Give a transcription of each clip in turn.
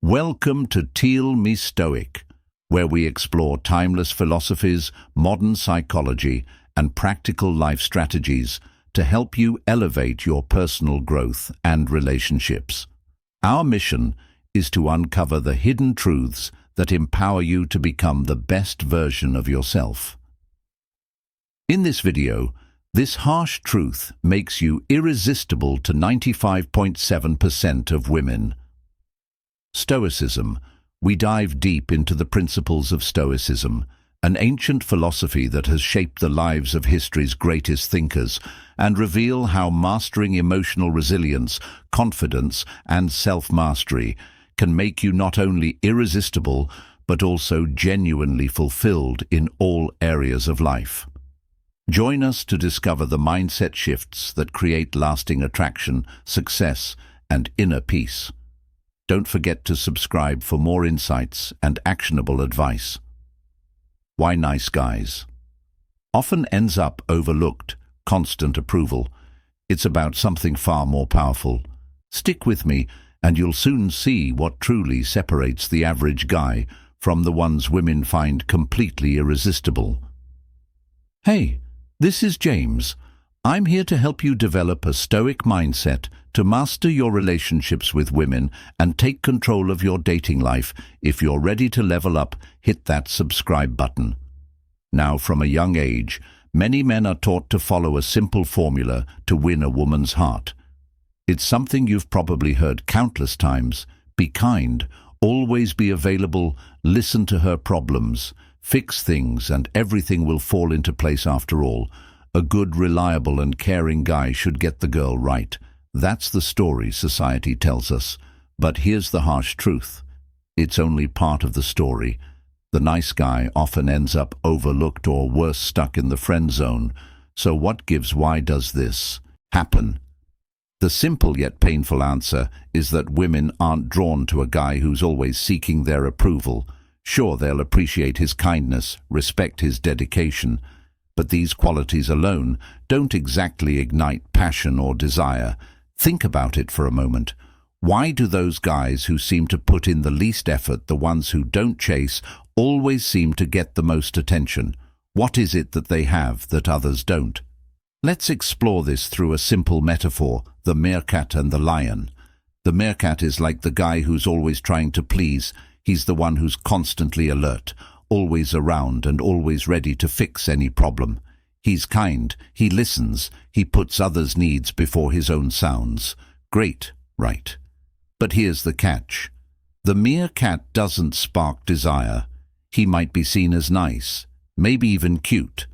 Welcome to TEEL Me Stoic, where we explore timeless philosophies, modern psychology, and practical life strategies to help you elevate your personal growth and relationships. Our mission is to uncover the hidden truths that empower you to become the best version of yourself. In this video, this harsh truth makes you irresistible to 95.7% of women. Stoicism. We dive deep into the principles of Stoicism, an ancient philosophy that has shaped the lives of history's greatest thinkers, and reveal how mastering emotional resilience, confidence, and self-mastery can make you not only irresistible, but also genuinely fulfilled in all areas of life. Join us to discover the mindset shifts that create lasting attraction, success, and inner peace. Don't forget to subscribe for more insights and actionable advice. Why nice guys often ends up overlooked. Constant approval. It's about something far more powerful. Stick with me and you'll soon see what truly separates the average guy from the ones women find completely irresistible. Hey, this is James. I'm here to help you develop a stoic mindset to master your relationships with women and take control of your dating life. If you're ready to level up, hit that subscribe button. Now, from a young age, many men are taught to follow a simple formula to win a woman's heart. It's something you've probably heard countless times. Be kind, always be available, listen to her problems, fix things, and everything will fall into place after all. A good, reliable, and caring guy should get the girl right. That's the story society tells us. But here's the harsh truth. It's only part of the story. The nice guy often ends up overlooked or worse, stuck in the friend zone. So what gives? Why does this happen? The simple yet painful answer is that women aren't drawn to a guy who's always seeking their approval. Sure, they'll appreciate his kindness, respect his dedication, but these qualities alone don't exactly ignite passion or desire. Think about it for a moment. Why do those guys who seem to put in the least effort, the ones who don't chase, always seem to get the most attention? What is it that they have that others don't? Let's explore this through a simple metaphor: the meerkat and the lion. The meerkat is like the guy who's always trying to please. He's the one who's constantly alert, always around and always ready to fix any problem. He's kind, he listens, he puts others' needs before his own sounds. Great, right? But here's the catch. The meerkat doesn't spark desire. He might be seen as nice, maybe even cute,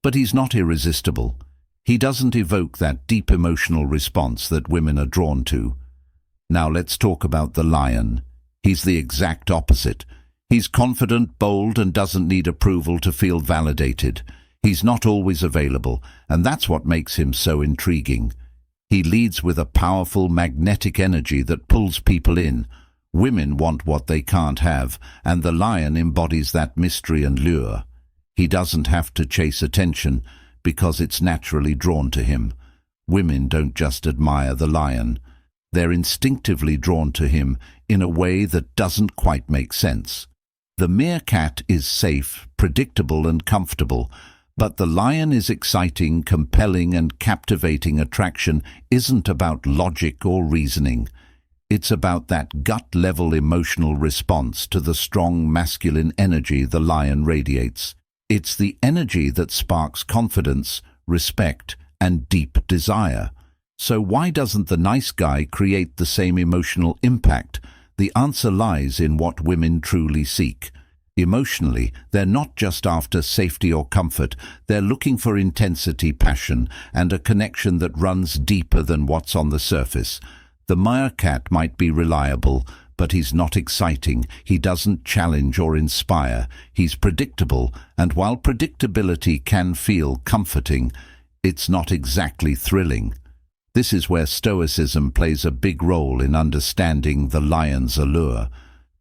but he's not irresistible. He doesn't evoke that deep emotional response that women are drawn to. Now let's talk about the lion. He's the exact opposite. He's confident, bold, and doesn't need approval to feel validated. He's not always available, and that's what makes him so intriguing. He leads with a powerful magnetic energy that pulls people in. Women want what they can't have, and the lion embodies that mystery and lure. He doesn't have to chase attention because it's naturally drawn to him. Women don't just admire the lion. They're instinctively drawn to him in a way that doesn't quite make sense. The meerkat is safe, predictable, and comfortable, but the lion is exciting, compelling, and captivating. Attraction isn't about logic or reasoning. It's about that gut-level emotional response to the strong masculine energy the lion radiates. It's the energy that sparks confidence, respect, and deep desire. So why doesn't the nice guy create the same emotional impact? The answer lies in what women truly seek. Emotionally, they're not just after safety or comfort. They're looking for intensity, passion, and a connection that runs deeper than what's on the surface. The meerkat might be reliable, but he's not exciting. He doesn't challenge or inspire. He's predictable, and while predictability can feel comforting, it's not exactly thrilling. This is where Stoicism plays a big role in understanding the lion's allure.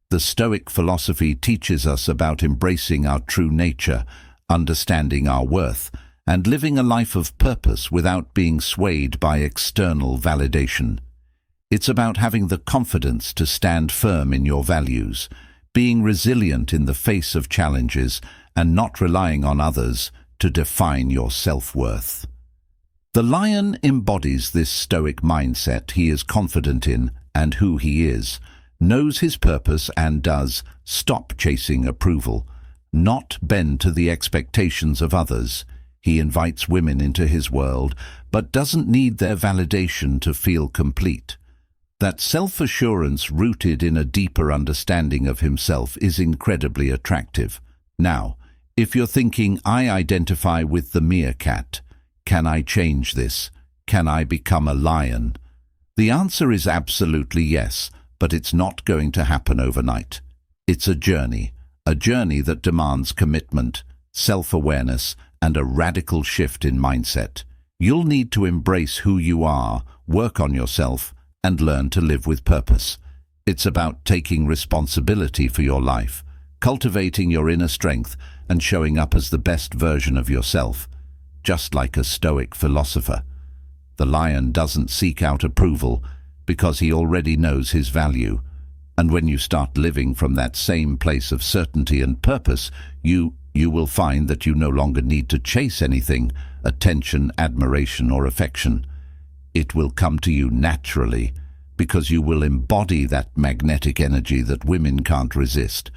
The Stoic philosophy teaches us about embracing our true nature, understanding our worth, and living a life of purpose without being swayed by external validation. It's about having the confidence to stand firm in your values, being resilient in the face of challenges, and not relying on others to define your self-worth. The lion embodies this stoic mindset. He is confident in and who he is, knows his purpose, and does stop chasing approval, not bend to the expectations of others. He invites women into his world, but doesn't need their validation to feel complete. That self-assurance rooted in a deeper understanding of himself is incredibly attractive. Now, if you're thinking, I identify with the meerkat, can I change this? Can I become a lion? The answer is absolutely yes, but it's not going to happen overnight. It's a journey that demands commitment, self-awareness, and a radical shift in mindset. You'll need to embrace who you are, work on yourself, and learn to live with purpose. It's about taking responsibility for your life, cultivating your inner strength, and showing up as the best version of yourself. Just like a Stoic philosopher, the lion doesn't seek out approval because he already knows his value. And when you start living from that same place of certainty and purpose, you will find that you no longer need to chase anything, attention, admiration, or affection. It will come to you naturally because you will embody that magnetic energy that women can't resist.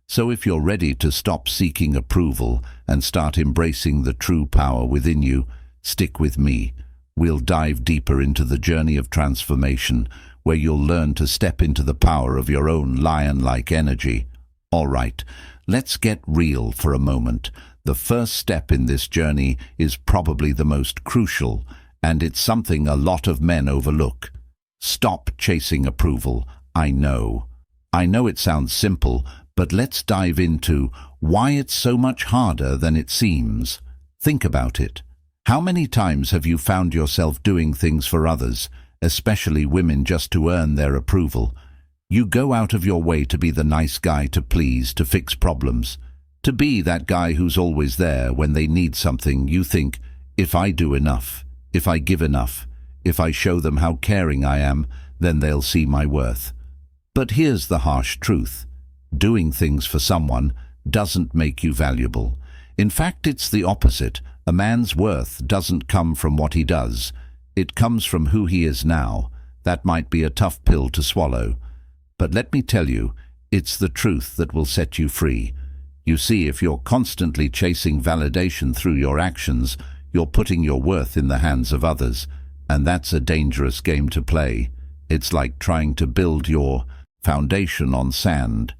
So if you're ready to stop seeking approval and start embracing the true power within you, stick with me. We'll dive deeper into the journey of transformation, where you'll learn to step into the power of your own lion-like energy. All right, let's get real for a moment. The first step in this journey is probably the most crucial, and it's something a lot of men overlook. Stop chasing approval. I know it sounds simple, but let's dive into why it's so much harder than it seems. Think about it. How many times have you found yourself doing things for others, especially women, just to earn their approval? You go out of your way to be the nice guy, to please, to fix problems, to be that guy who's always there when they need something. You think, if I do enough, if I give enough, if I show them how caring I am, then they'll see my worth. But here's the harsh truth. Doing things for someone doesn't make you valuable. In fact, it's the opposite. A man's worth doesn't come from what he does. It comes from who he is now. That might be a tough pill to swallow, but let me tell you, it's the truth that will set you free. You see, if you're constantly chasing validation through your actions, you're putting your worth in the hands of others, and that's a dangerous game to play. It's like trying to build your foundation on sand.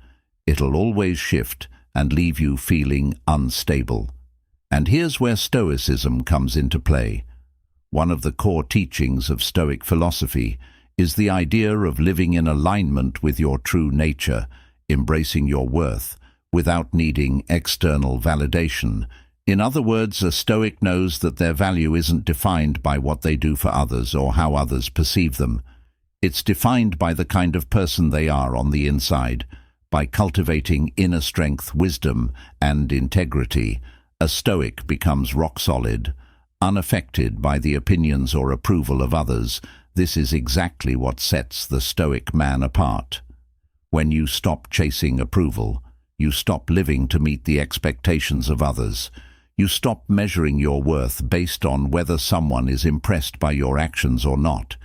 It'll always shift and leave you feeling unstable. And here's where Stoicism comes into play. One of the core teachings of Stoic philosophy is the idea of living in alignment with your true nature, embracing your worth without needing external validation. In other words, a Stoic knows that their value isn't defined by what they do for others or how others perceive them. It's defined by the kind of person they are on the inside. By cultivating inner strength, wisdom, and integrity, a Stoic becomes rock solid, unaffected by the opinions or approval of others. This is exactly what sets the Stoic man apart. When you stop chasing approval, you stop living to meet the expectations of others. You stop measuring your worth based on whether someone is impressed by your actions or not.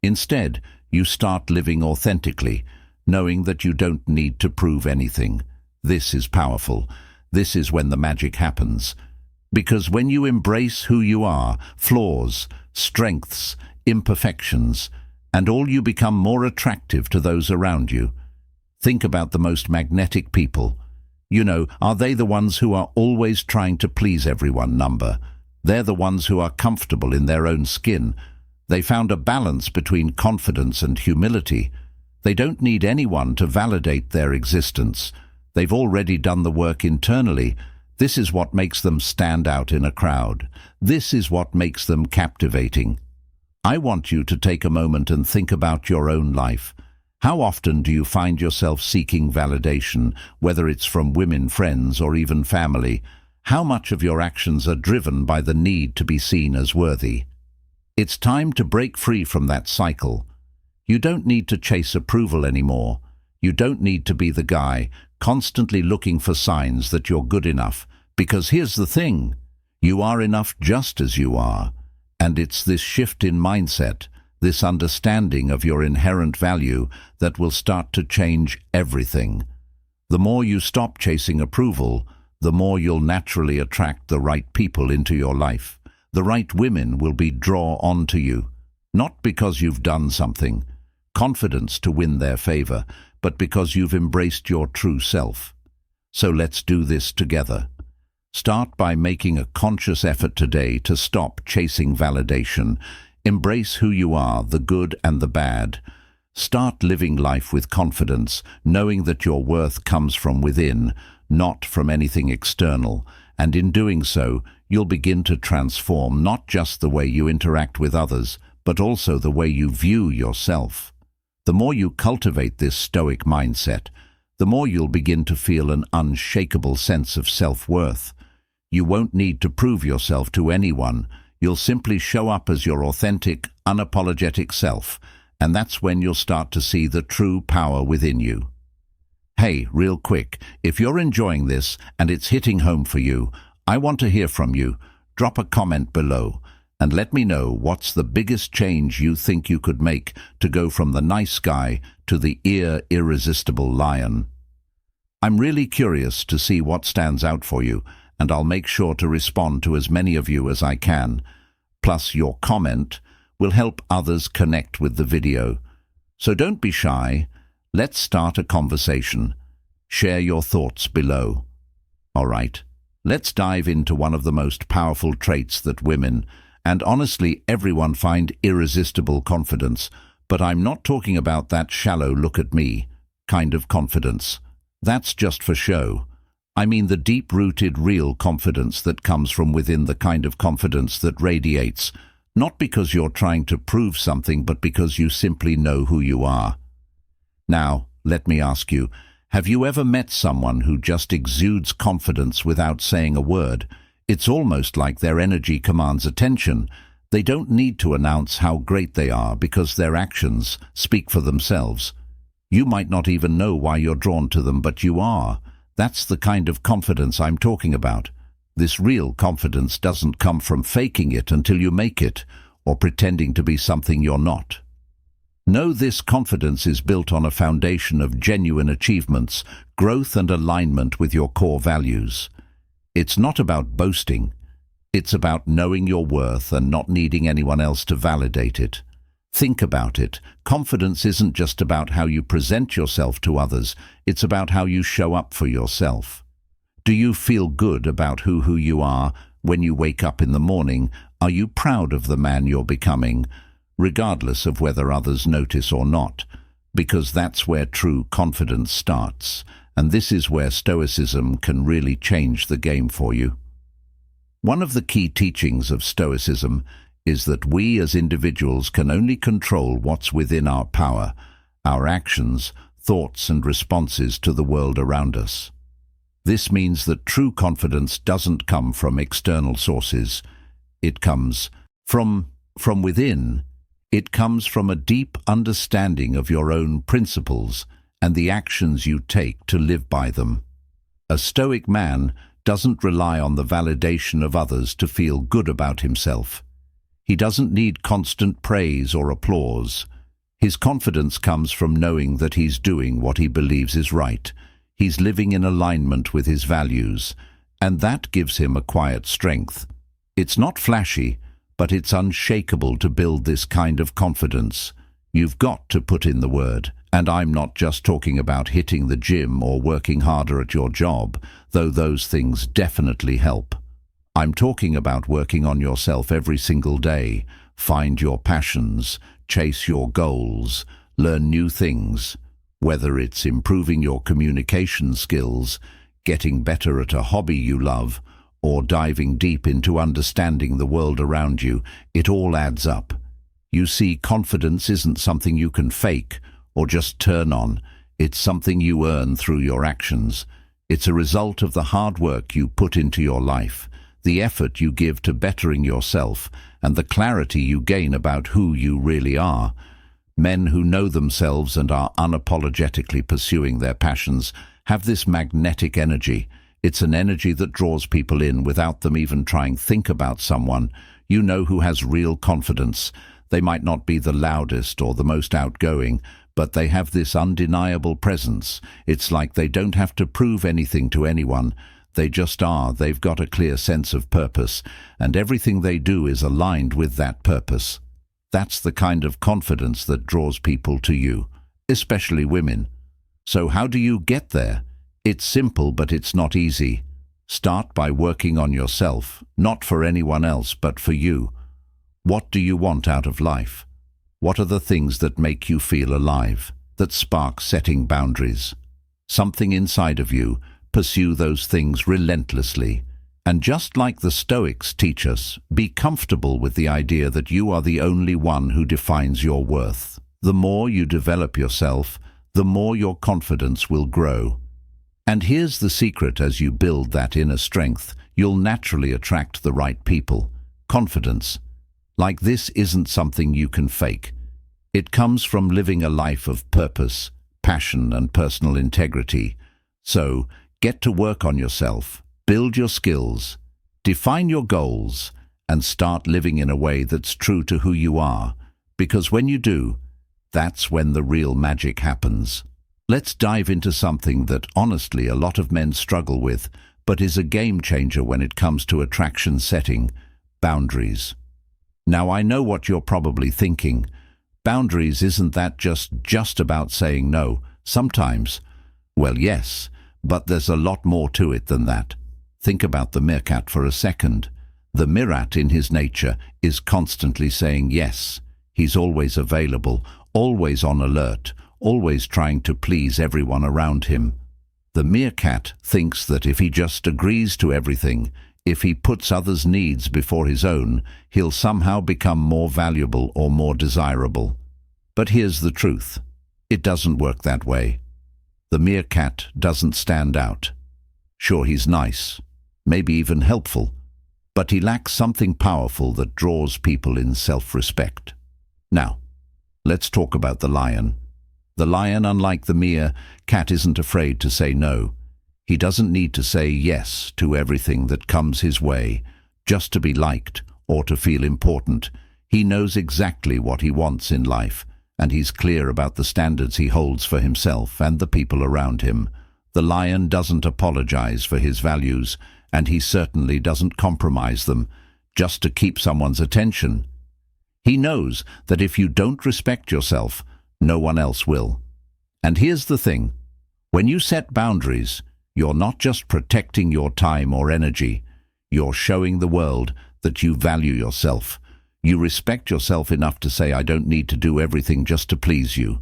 Instead, you start living authentically, knowing that you don't need to prove anything. This is powerful. This is when the magic happens. Because when you embrace who you are, flaws, strengths, imperfections, and all, you become more attractive to those around you. Think about the most magnetic people. Are they the ones who are always trying to please everyone? They're the ones who are comfortable in their own skin. They found a balance between confidence and humility. They don't need anyone to validate their existence. They've already done the work internally. This is what makes them stand out in a crowd. This is what makes them captivating. I want you to take a moment and think about your own life. How often do you find yourself seeking validation, whether it's from women, friends, or even family? How much of your actions are driven by the need to be seen as worthy? It's time to break free from that cycle. You don't need to chase approval anymore. You don't need to be the guy constantly looking for signs that you're good enough, because here's the thing, you are enough just as you are. And it's this shift in mindset, this understanding of your inherent value, that will start to change everything. The more you stop chasing approval, the more you'll naturally attract the right people into your life. The right women will be drawn onto you, not because you've done something, confidence to win their favor, but because you've embraced your true self. So let's do this together. Start by making a conscious effort today to stop chasing validation. Embrace who you are, the good and the bad. Start living life with confidence, knowing that your worth comes from within, not from anything external. And in doing so, you'll begin to transform not just the way you interact with others, but also the way you view yourself. The more you cultivate this stoic mindset, the more you'll begin to feel an unshakable sense of self-worth. You won't need to prove yourself to anyone. You'll simply show up as your authentic, unapologetic self, and that's when you'll start to see the true power within you. Hey, real quick, if you're enjoying this and it's hitting home for you, I want to hear from you. Drop a comment below and let me know what's the biggest change you think you could make to go from the nice guy to the irresistible lion. I'm really curious to see what stands out for you, and I'll make sure to respond to as many of you as I can. Plus, your comment will help others connect with the video. So don't be shy. Let's start a conversation. Share your thoughts below. All right, let's dive into one of the most powerful traits that women, and honestly everyone, find irresistible confidence. But I'm not talking about that shallow look at me kind of confidence. That's just for show. I mean the deep-rooted, real confidence that comes from within, the kind of confidence that radiates, not because you're trying to prove something, but because you simply know who you are. Now, let me ask you, have you ever met someone who just exudes confidence without saying a word? It's almost like their energy commands attention. They don't need to announce how great they are because their actions speak for themselves. You might not even know why you're drawn to them, but you are. That's the kind of confidence I'm talking about. This real confidence doesn't come from faking it until you make it, or pretending to be something you're not. No, this confidence is built on a foundation of genuine achievements, growth and alignment with your core values. It's not about boasting. It's about knowing your worth and not needing anyone else to validate it. Think about it. Confidence isn't just about how you present yourself to others. It's about how you show up for yourself. Do you feel good about who you are when you wake up in the morning? Are you proud of the man you're becoming, regardless of whether others notice or not? Because that's where true confidence starts. And this is where Stoicism can really change the game for you. One of the key teachings of Stoicism is that we as individuals can only control what's within our power, our actions, thoughts and responses to the world around us. This means that true confidence doesn't come from external sources. It comes from within. It comes from a deep understanding of your own principles and the actions you take to live by them. A stoic man doesn't rely on the validation of others to feel good about himself. He doesn't need constant praise or applause. His confidence comes from knowing that he's doing what he believes is right. He's living in alignment with his values, and that gives him a quiet strength. It's not flashy, but it's unshakable. To build this kind of confidence, you've got to put in the word. And I'm not just talking about hitting the gym or working harder at your job, though those things definitely help. I'm talking about working on yourself every single day. Find your passions, chase your goals, learn new things. Whether it's improving your communication skills, getting better at a hobby you love, or diving deep into understanding the world around you, it all adds up. You see, confidence isn't something you can fake or just turn on. It's something you earn through your actions. It's a result of the hard work you put into your life, the effort you give to bettering yourself, and the clarity you gain about who you really are. Men who know themselves and are unapologetically pursuing their passions have this magnetic energy. It's an energy that draws people in without them even trying. Think about someone you know who has real confidence. They might not be the loudest or the most outgoing, but they have this undeniable presence. It's like they don't have to prove anything to anyone. They just are. They've got a clear sense of purpose, and everything they do is aligned with that purpose. That's the kind of confidence that draws people to you, especially women. So how do you get there? It's simple, but it's not easy. Start by working on yourself, not for anyone else, but for you. What do you want out of life? What are the things that make you feel alive, that spark setting boundaries? Something inside of you. Pursue those things relentlessly. And just like the Stoics teach us, be comfortable with the idea that you are the only one who defines your worth. The more you develop yourself, the more your confidence will grow. And here's the secret: as you build that inner strength, you'll naturally attract the right people. Confidence, like this, isn't something you can fake. It comes from living a life of purpose, passion, and personal integrity. So, get to work on yourself, build your skills, define your goals, and start living in a way that's true to who you are. Because when you do, that's when the real magic happens. Let's dive into something that honestly a lot of men struggle with, but is a game changer when it comes to attraction setting: boundaries. Now, I know what you're probably thinking. Boundaries, isn't that just about saying no? Sometimes. Well, yes, but there's a lot more to it than that. Think about the meerkat for a second. The meerkat, in his nature, is constantly saying yes. He's always available, always on alert, always trying to please everyone around him. The meerkat thinks that if he just agrees to everything, if he puts others' needs before his own, he'll somehow become more valuable or more desirable. But here's the truth: it doesn't work that way. The meerkat doesn't stand out. Sure, he's nice, maybe even helpful, but he lacks something powerful that draws people in: self-respect. Now, let's talk about the lion. The lion, unlike the meerkat, isn't afraid to say no. He doesn't need to say yes to everything that comes his way, just to be liked or to feel important. He knows exactly what he wants in life, and he's clear about the standards he holds for himself and the people around him. The lion doesn't apologize for his values, and he certainly doesn't compromise them just to keep someone's attention. He knows that if you don't respect yourself, no one else will. And here's the thing: when you set boundaries, you're not just protecting your time or energy. You're showing the world that you value yourself. You respect yourself enough to say, I don't need to do everything just to please you.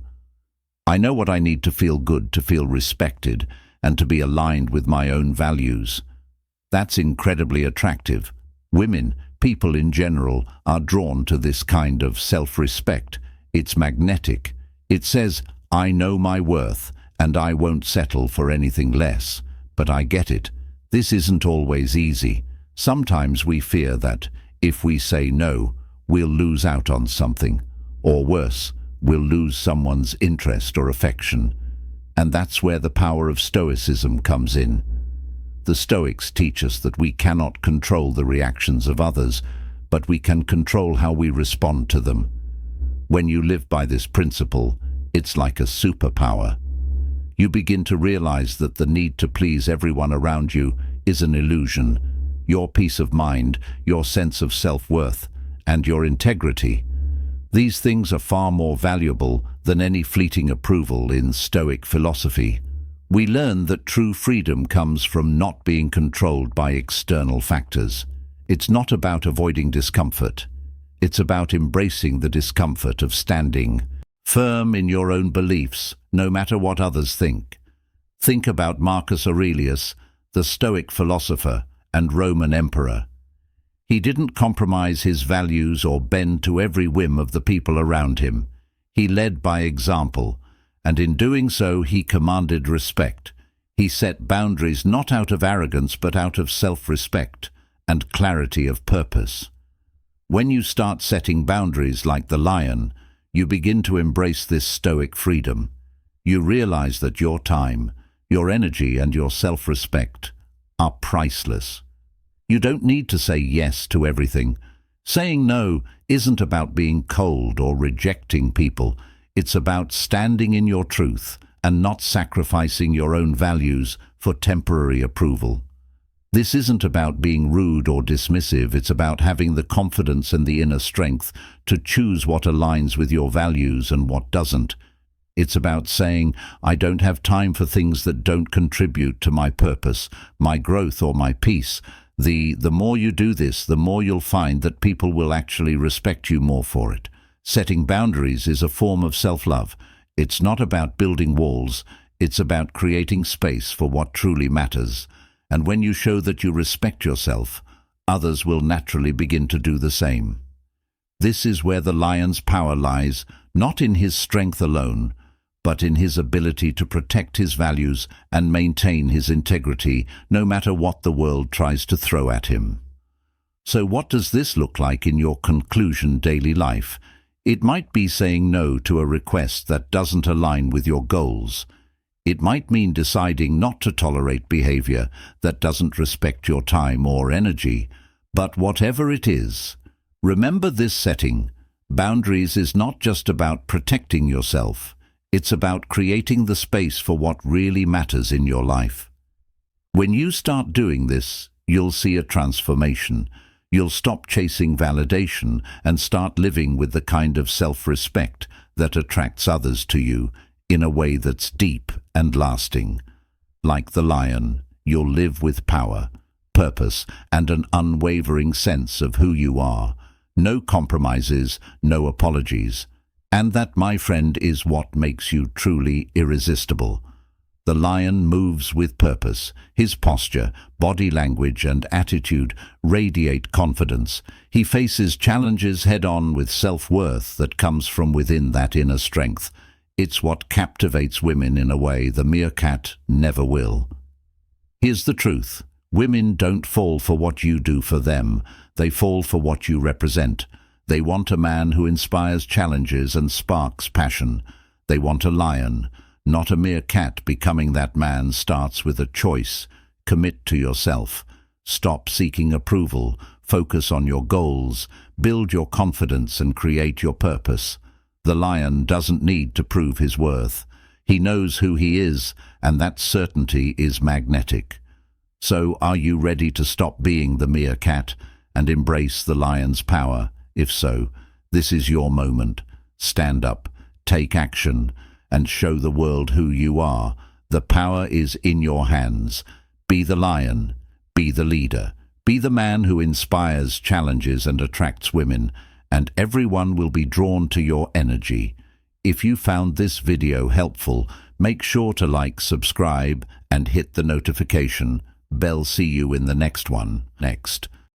I know what I need to feel good, to feel respected, and to be aligned with my own values. That's incredibly attractive. Women, people in general, are drawn to this kind of self-respect. It's magnetic. It says, I know my worth, and I won't settle for anything less. But I get it. This isn't always easy. Sometimes we fear that if we say no, we'll lose out on something. Or worse, we'll lose someone's interest or affection. And that's where the power of Stoicism comes in. The Stoics teach us that we cannot control the reactions of others, but we can control how we respond to them. When you live by this principle, it's like a superpower. You begin to realize that the need to please everyone around you is an illusion. Your peace of mind, your sense of self-worth, and your integrity, these things are far more valuable than any fleeting approval in Stoic philosophy. We learn that true freedom comes from not being controlled by external factors. It's not about avoiding discomfort. It's about embracing the discomfort of standing firm in your own beliefs, no matter what others think. Think about Marcus Aurelius, the Stoic philosopher and Roman emperor. He didn't compromise his values or bend to every whim of the people around him. He led by example, and in doing so he commanded respect. He set boundaries not out of arrogance but out of self-respect and clarity of purpose. When you start setting boundaries like the lion, you begin to embrace this stoic freedom. You realize that your time, your energy, and your self-respect are priceless. You don't need to say yes to everything. Saying no isn't about being cold or rejecting people. It's about standing in your truth and not sacrificing your own values for temporary approval. This isn't about being rude or dismissive. It's about having the confidence and the inner strength to choose what aligns with your values and what doesn't. It's about saying, I don't have time for things that don't contribute to my purpose, my growth, or my peace. The more you do this, the more you'll find that people will actually respect you more for it. Setting boundaries is a form of self-love. It's not about building walls. It's about creating space for what truly matters. And when you show that you respect yourself, others will naturally begin to do the same. This is where the lion's power lies, not in his strength alone, but in his ability to protect his values and maintain his integrity, no matter what the world tries to throw at him. So what does this look like in your conclusion daily life? It might be saying no to a request that doesn't align with your goals. It might mean deciding not to tolerate behavior that doesn't respect your time or energy. But whatever it is, remember this setting. Boundaries is not just about protecting yourself. It's about creating the space for what really matters in your life. When you start doing this, you'll see a transformation. You'll stop chasing validation and start living with the kind of self-respect that attracts others to you in a way that's deep and lasting. Like the lion, you'll live with power, purpose, and an unwavering sense of who you are. No compromises, no apologies. And that, my friend, is what makes you truly irresistible. The lion moves with purpose. His posture, body language, and attitude radiate confidence. He faces challenges head-on with self-worth that comes from within that inner strength. It's what captivates women in a way the meerkat never will. Here's the truth. Women don't fall for what you do for them. They fall for what you represent. They want a man who inspires challenges and sparks passion. They want a lion, not a meerkat. Becoming that man starts with a choice. Commit to yourself. Stop seeking approval. Focus on your goals. Build your confidence and create your purpose. The lion doesn't need to prove his worth. He knows who he is, and that certainty is magnetic. So, are you ready to stop being the meerkat and embrace the lion's power? If so, this is your moment. Stand up, take action, and show the world who you are. The power is in your hands. Be the lion. Be the leader. Be the man who inspires, challenges, and attracts women, and everyone will be drawn to your energy. If you found this video helpful, make sure to like, subscribe, and hit the notification bell. See you in the next one.